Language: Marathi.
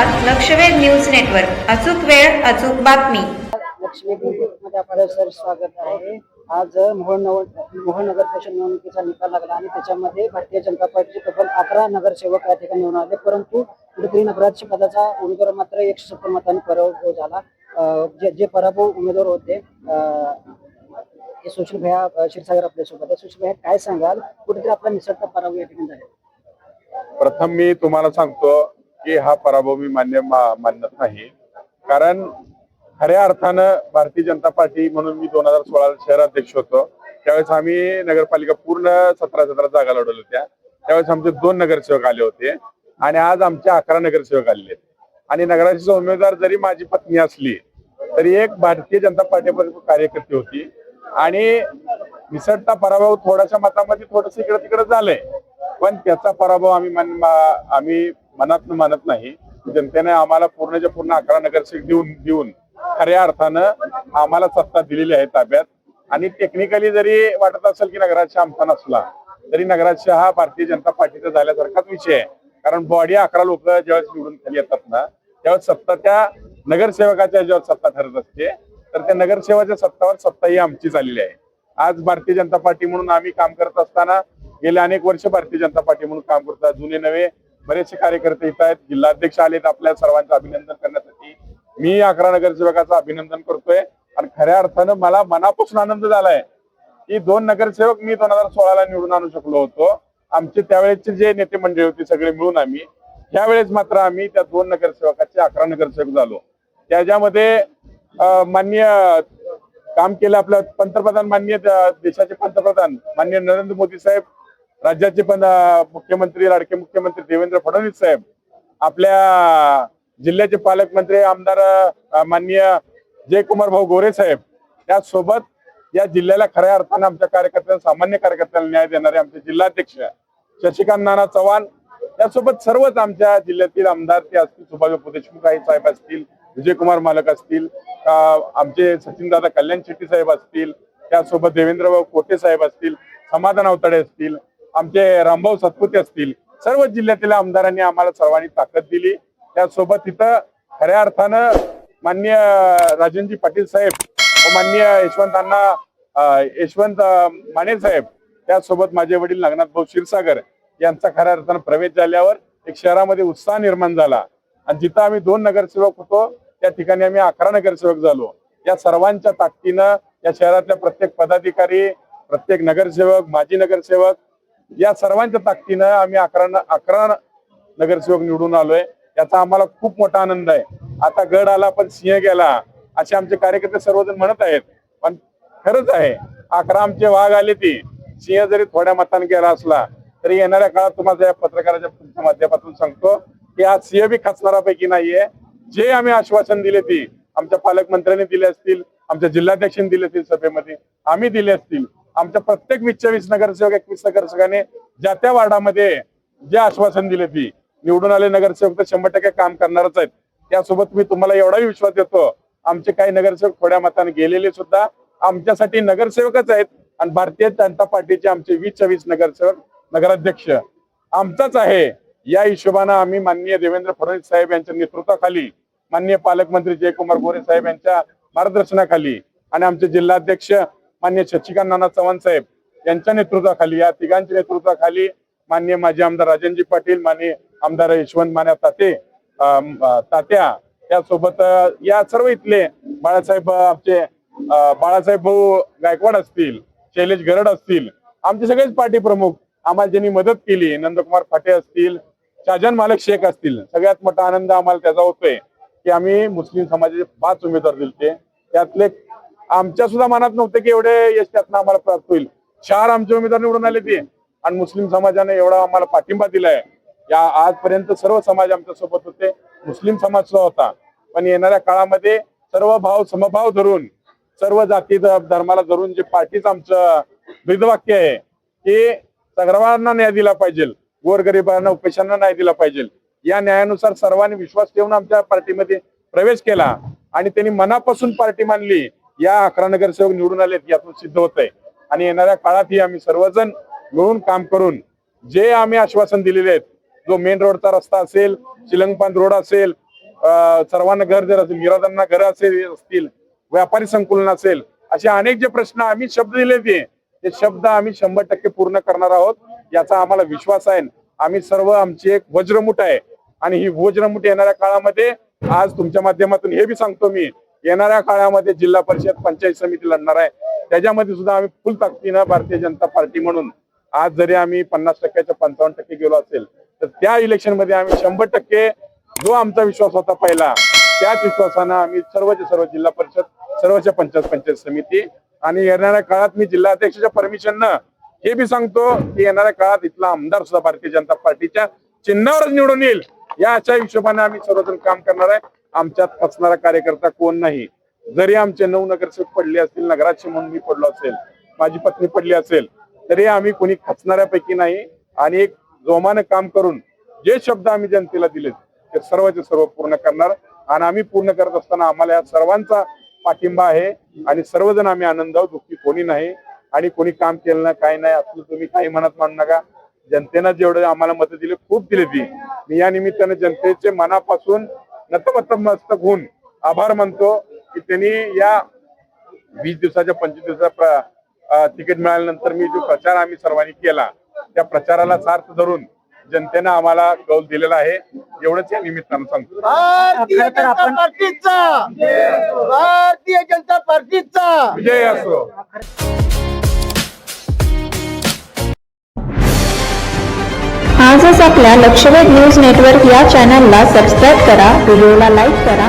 लक्षवेध न्यूज नेटवर्क. अचूक वेळ अचूक बातमी. मध्ये आपलं सर स्वागत आहे. आज मोहोळ नगर परिषद निवडणुकीचा निकाल लागला आणि त्याच्यामध्ये भारतीय जनता पार्टीचे तब्बल 11 नगरसेवक या ठिकाणी निवडून आले, परंतु कुठेतरी नगराध्यक्ष पदाचा उमेदवार मात्र 170 मतांनी पराभव झाला. जे पराभव उमेदवार होते सुशील भैया क्षीरसागर आपल्यासोबत आहे. सुशील भैया, काय सांगाल, कुठेतरी आपला निसटता पराभव या ठिकाणी झाला? प्रथम मी तुम्हाला सांगतो की हा पराभव मी मानत नाही, कारण खऱ्या अर्थानं भारतीय जनता पार्टी म्हणून मी 2016 शहराध्यक्ष होतो. त्यावेळेस आम्ही नगरपालिका पूर्ण 17 जागा लढवल्या होत्या. त्यावेळेस आमचे 2 नगरसेवक आले होते आणि आज आमचे 11 नगरसेवक आले. आणि नगराध्यक्ष उमेदवार जरी माझी पत्नी असली तरी एक भारतीय जनता पार्टीपर्यंत कार्यकर्ती होती आणि निसटता पराभव थोड्याशा मतामध्ये थोडस इकडे तिकडे झालंय, पण त्याचा पराभव आम्ही मनात मानत नाही. जनतेने आम्हाला पूर्णच्या पूर्ण 11 नगरसेवक देऊन खऱ्या अर्थानं आम्हाला सत्ता दिलेली आहे ताब्यात. आणि टेक्निकली जरी वाटत असेल की नगराध्यक्ष आमचा नसला तरी नगराध्यक्ष हा भारतीय जनता पार्टीचा झाल्यासारखाच विषय आहे, कारण बॉडी 11 लोक ज्यावेळेस निवडून खाली येतात ना, त्यावेळेस सत्ता त्या नगरसेवकाच्या जेव्हा सत्ता ठरत असते, तर त्या नगरसेवकाच्या सत्तावर सत्ता ही आमची झालेली आहे. आज भारतीय जनता पार्टी म्हणून आम्ही काम करत असताना गेले अनेक वर्ष भारतीय जनता पार्टी म्हणून काम करतात. जुने नवे बरेचसे कार्यकर्ते येत आहेत. जिल्हाध्यक्ष आलेत आपल्या सर्वांचं अभिनंदन करण्यासाठी. मी 11 नगरसेवकाचं अभिनंदन करतोय आणि खऱ्या अर्थानं मला मनापासून आनंद झालाय की 2 नगरसेवक मी 2016ला निवडून आणू शकलो होतो. आमचे त्यावेळेचे जे नेते मंडळी होते सगळे मिळून आम्ही त्यावेळेस मात्र आम्ही त्या 2 नगरसेवकाचे 11 नगरसेवक झालो. त्याच्यामध्ये माननीय काम केलं आपलं पंतप्रधान, माननीय देशाचे पंतप्रधान माननीय नरेंद्र मोदी साहेब, राज्याचे पण मुख्यमंत्री लाडके मुख्यमंत्री देवेंद्र फडणवीस साहेब, आपल्या जिल्ह्याचे पालकमंत्री आमदार माननीय जयकुमार भाऊ गोरे साहेब, त्यासोबत या जिल्ह्याला खऱ्या अर्थानं आमच्या कार्यकर्त्यांना, सामान्य कार्यकर्त्यांना न्याय देणारे आमचे जिल्हाध्यक्ष शशिकांत नाना चव्हाण, त्यासोबत सर्वच आमच्या जिल्ह्यातील आमदार ते असतील, सुभाष बापू देशमुख साहेब असतील, विजयकुमार मालक असतील, आमचे सचिनदादा कल्याण शेट्टी साहेब असतील, त्यासोबत देवेंद्रभाऊ कोटे साहेब असतील, समाधान अवताडे असतील, आमचे रामभाऊ सतपुते असतील, सर्व जिल्ह्यातील आमदारांनी आम्हाला सर्वांनी ताकद दिली. त्यासोबत तिथं खऱ्या अर्थानं माननीय राजनजी पाटील साहेब, माननीय यशवंत माने साहेब, त्यासोबत माझे वडील नागनाथ भाऊ क्षीरसागर यांचा खऱ्या अर्थानं प्रवेश झाल्यावर एक शहरामध्ये उत्साह निर्माण झाला आणि जिथं आम्ही 2 नगरसेवक होतो त्या ठिकाणी आम्ही 11 नगरसेवक झालो. या सर्वांच्या ताकदीनं या शहरातल्या प्रत्येक पदाधिकारी, प्रत्येक नगरसेवक, माजी नगरसेवक या सर्वांच्या ताकदीनं आम्ही 11 नगरसेवक निवडून आलोय. याचा आम्हाला खूप मोठा आनंद आहे. आता गड आला पण सिंह गेला असे आमचे कार्यकर्ते सर्वजण म्हणत आहेत, पण खरंच आहे 11 आमचे वाघ आले. ती सिंह जरी थोड्या मताने गेला असला तरी येणाऱ्या काळात तुम्हाला या पत्रकाराच्या माध्यमातून सांगतो की आज सिंह बी खचणाऱ्यापैकी नाहीये. जे आम्ही आश्वासन दिले ती आमच्या पालकमंत्र्यांनी दिले असतील, आमच्या जिल्हाध्यक्षांनी दिले असतील, सभेमध्ये आम्ही दिले असतील, आमच्या प्रत्येक 20 नगरसेवक 21 नगरसेवकाने ज्या त्या वार्डामध्ये जे आश्वासन दिले ती निवडून आले नगरसेवक तर 100% काम करणारच आहेत. त्यासोबत मी तुम्हाला एवढाही विश्वास देतो, आमचे काही नगरसेवक थोड्या मताने गेलेले सुद्धा आमच्यासाठी नगरसेवकच आहेत आणि भारतीय जनता पार्टीचे आमचे 20 नगरसेवक नगराध्यक्ष आमचाच आहे. या हिशोबानं आम्ही माननीय देवेंद्र फडणवीस साहेब यांच्या नेतृत्वाखाली, माननीय पालकमंत्री जयकुमार गोरे साहेब यांच्या मार्गदर्शनाखाली आणि आमचे जिल्हाध्यक्ष माननीय शशिकांत नाना चव्हाण साहेब यांच्या नेतृत्वाखाली, या तिघांच्या नेतृत्वाखाली माननीय माजी आमदार राजनजी पाटील, माननीय आमदार यशवंत माने तात्या, त्यासोबत या सर्व इथले बाळासाहेब भाऊ गायकवाड असतील, शैलेश गरड असतील, आमचे सगळेच पार्टी प्रमुख आम्हाला ज्यांनी मदत केली, नंदकुमार फाटे असतील, शाहजान मालक शेख असतील, सगळ्यात मोठा आनंद आम्हाला त्याचा होतोय की आम्ही मुस्लिम समाजाचे 5 उमेदवार दिले. त्यातले आमच्या सुद्धा मनात नव्हते की एवढे यश त्यातनं आम्हाला प्राप्त होईल. 4 आमचे उमेदवार निवडून आले ते आणि मुस्लिम समाजाने एवढा आम्हाला पाठिंबा दिलाय. या आजपर्यंत सर्व समाज आमच्या सोबत होते, मुस्लिम समाज सुद्धा होता, पण येणाऱ्या काळामध्ये सर्व भाव समभाव धरून, सर्व जाती धर्माला धरून जे पार्टीचं आमचं ब्रीदवाक्य आहे की सर्वांना न्याय दिला पाहिजे, गोरगरिबांना उपेशांना न्याय दिला पाहिजे, या न्यायानुसार सर्वांनी विश्वास ठेवून आमच्या पार्टीमध्ये प्रवेश केला आणि त्यांनी मनापासून पार्टी मानली. या 11 नगरसेवक निवडून आलेत यातून सिद्ध होत आहे आणि येणाऱ्या काळातही आम्ही सर्वजण मिळून काम करून जे आम्ही आश्वासन दिलेले आहेत, जो मेन रोडचा रस्ता असेल, चिलंगपान रोड असेल, सर्वांना घर जर असेल, गिरादांना घर असतील, व्यापारी संकुलन असेल, असे अनेक जे प्रश्न आम्ही शब्द दिले ते शब्द आम्ही 100% पूर्ण करणार आहोत याचा आम्हाला विश्वास आहे. आम्ही सर्व आमची एक वज्रमुठ आहे आणि ही वज्रमुठ येणाऱ्या काळामध्ये आज तुमच्या माध्यमातून हे बी सांगतो मी, येणाऱ्या काळामध्ये जिल्हा परिषद पंचायत समिती लढणार आहे. त्याच्यामध्ये सुद्धा आम्ही फुल ताकदीनं भारतीय जनता पार्टी म्हणून आज जरी आम्ही 50% 55% गेलो असेल तर त्या इलेक्शन मध्ये आम्ही 100% जो आमचा विश्वास होता पहिला त्याच विश्वासानं आम्ही सर्व जिल्हा परिषद सर्वच्या पंचायत समिती आणि येणाऱ्या काळात मी जिल्हाध्यक्षाच्या परमिशननं हे बी सांगतो की येणाऱ्या काळात इथला आमदार सुद्धा भारतीय जनता पार्टीच्या चिन्हावरच निवडून येईल या अशा हिशोबाने आम्ही सर्वजण काम करणार आहे. आमच्यात फसणारा कार्यकर्ता कोण नाही. जरी आमचे 9 नगरसेवक पडले असतील, नगराध्यक्ष म्हणून मी पडलो असेल, माझी पत्नी पडली असेल, तरी आम्ही कोणी खचणाऱ्यापैकी नाही आणि एक जोमानं काम करून जे शब्द आम्ही जनतेला दिले ते सर्वचे सर्व पूर्ण करणार. आणि आम्ही पूर्ण करत असताना आम्हाला या सर्वांचा पाठिंबा आहे आणि सर्वजण आम्ही आनंद आहोत, दुःखी कोणी नाही आणि कोणी काम केलं ना काय नाही असलं तुम्ही काही मनात मानू नका. जनतेनं जेवढे आम्हाला मतं दिली खूप दिली ती. मी या निमित्ताने जनतेचे मनापासून नतमस्तक होऊन आभार मानतो की त्यांनी या 20 दिवसाच्या 25 दिवसाचा तिकीट मिळाल्यानंतर मी जो प्रचार आम्ही सर्वांनी केला त्या प्रचाराला सार्थ धरून जनतेनं आम्हाला कौल दिलेला आहे एवढंच या निमित्तानं सांगतो. खरं तर आपण भारतीय जनता पार्टीचा विजय असो. आजच आपल्या लक्षवेध न्यूज नेटवर्क या चॅनलला सबस्क्राईब करा, व्हिडिओला लाईक करा